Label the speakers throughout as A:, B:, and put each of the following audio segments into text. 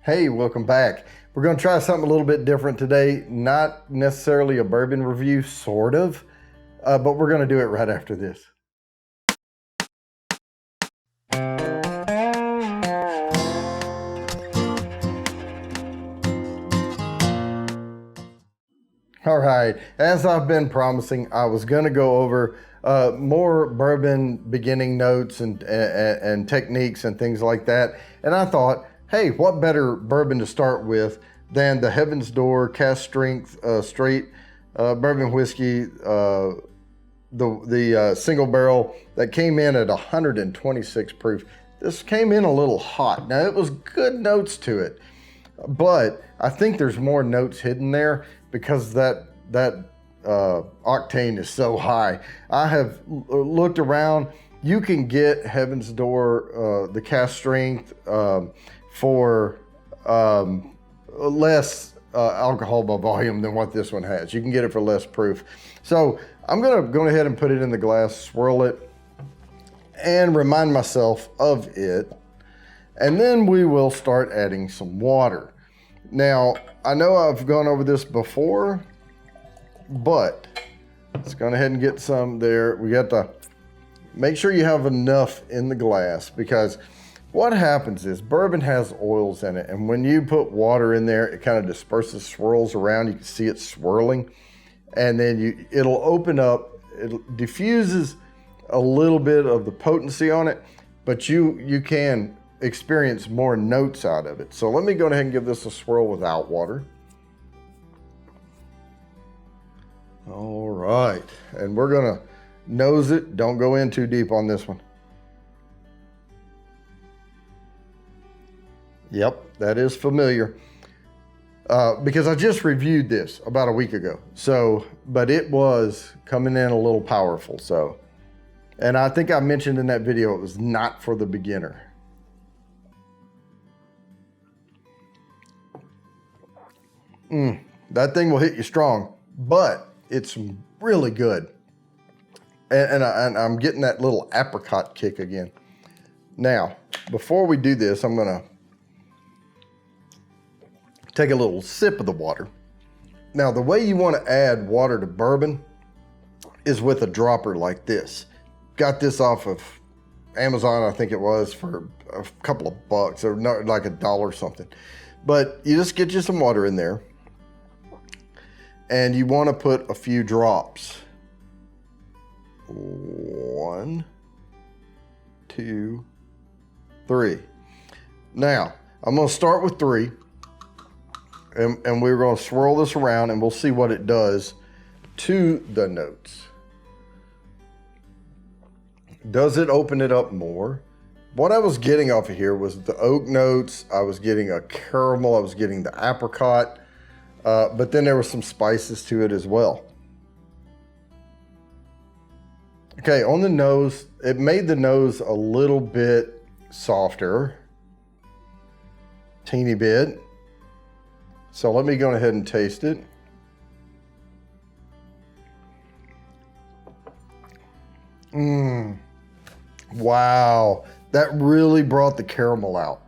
A: Hey, welcome back. We're going to try something a little bit different today. Not necessarily a bourbon review, sort of, but we're going to do it right after this. All right, as I've been promising, I was going to go over more bourbon beginning notes and techniques and things like that. And I thought, hey, what better bourbon to start with than the Heaven's Door Cask Strength Straight Bourbon Whiskey, the single barrel that came in at 126 proof. This came in a little hot. Now, it was good notes to it, but I think there's more notes hidden there because that octane is so high. I have looked around. You can get Heaven's Door, the Cask Strength, for less alcohol by volume than what this one has. You can get it for less proof. So I'm going to go ahead and put it in the glass, swirl it, and remind myself of it. And then we will start adding some water. Now, I know I've gone over this before, but let's go ahead and get some there. We got to make sure you have enough in the glass, because what happens is bourbon has oils in it, and when you put water in there, it kind of disperses, swirls around. You can see it swirling, and then it'll open up. It diffuses a little bit of the potency on it, but you can experience more notes out of it. So let me go ahead and give this a swirl without water. All right, and we're gonna nose it. Don't go in too deep on this one. Yep, that is familiar, because I just reviewed this about a week ago. So, but it was coming in a little powerful. So, and I think I mentioned in that video, it was not for the beginner. That thing will hit you strong, but it's really good. And I'm getting that little apricot kick again. Now, before we do this, I'm gonna take a little sip of the water. Now, the way you wanna add water to bourbon is with a dropper like this. Got this off of Amazon, I think it was, for a couple of bucks, or not, like $1 something. But you just get you some water in there, and you want to put a few drops. 1, 2, 3. Now, I'm going to start with 3, and we're going to swirl this around, and we'll see what it does to the notes. Does it open it up more? What I was getting off of here was the oak notes. I was getting a caramel. I was getting the apricot. But then there were some spices to it as well. Okay, on the nose, it made the nose a little bit softer. Teeny bit. So let me go ahead and taste it. Wow, that really brought the caramel out.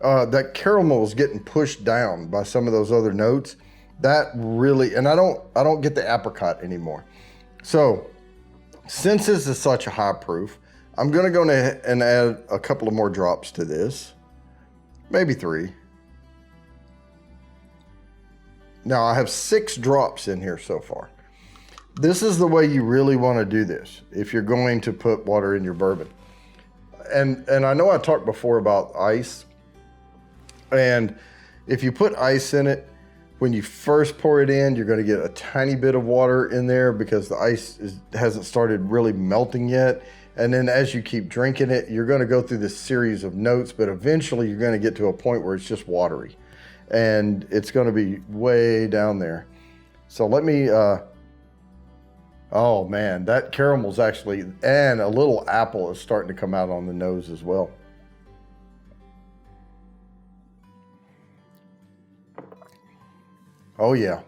A: That caramel is getting pushed down by some of those other notes. That really, and I don't get the apricot anymore. So, since this is such a high proof, I'm gonna go ahead and add a couple of more drops to this, maybe 3. Now I have 6 drops in here so far. This is the way you really want to do this if you're going to put water in your bourbon. And I know I talked before about ice, and if you put ice in it, when you first pour it in, you're going to get a tiny bit of water in there because the ice hasn't started really melting yet. And then as you keep drinking it, you're going to go through this series of notes, but eventually you're going to get to a point where it's just watery, and it's going to be way down there. So let me, oh man, that caramel's actually, and a little apple is starting to come out on the nose as well. Oh yeah,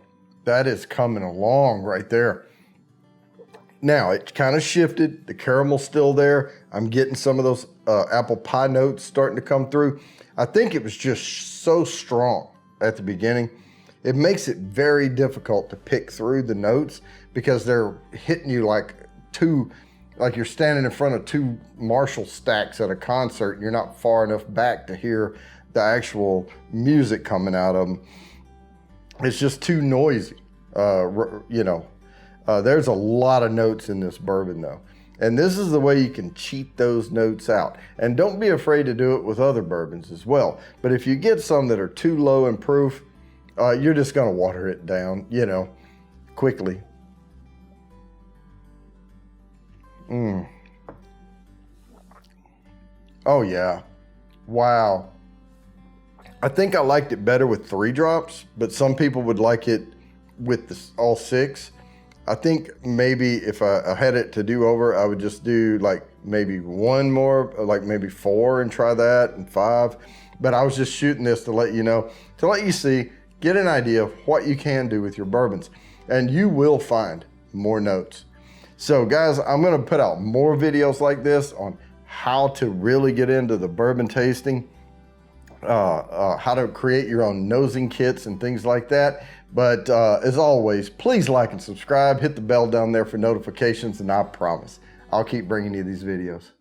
A: that is coming along right there. Now, it kind of shifted. The caramel's still there. I'm getting some of those apple pie notes starting to come through. I think it was just so strong at the beginning. It makes it very difficult to pick through the notes because they're hitting you like you're standing in front of two Marshall stacks at a concert and you're not far enough back to hear the actual music coming out of them. It's just too noisy. There's a lot of notes in this bourbon though. And this is the way you can cheat those notes out. And don't be afraid to do it with other bourbons as well. But if you get some that are too low in proof, you're just gonna water it down, quickly. Oh yeah, wow. I think I liked it better with 3 drops, but some people would like it with all 6. I think maybe if I had it to do over, I would just do like maybe 1 more, like maybe 4 and try that, and 5. But I was just shooting this to let you know, to let you see, get an idea of what you can do with your bourbons. And you will find more notes. So guys, I'm gonna put out more videos like this on how to really get into the bourbon tasting, how to create your own nosing kits and things like that. But as always, please like and subscribe, hit the bell down there for notifications, and I promise I'll keep bringing you these videos.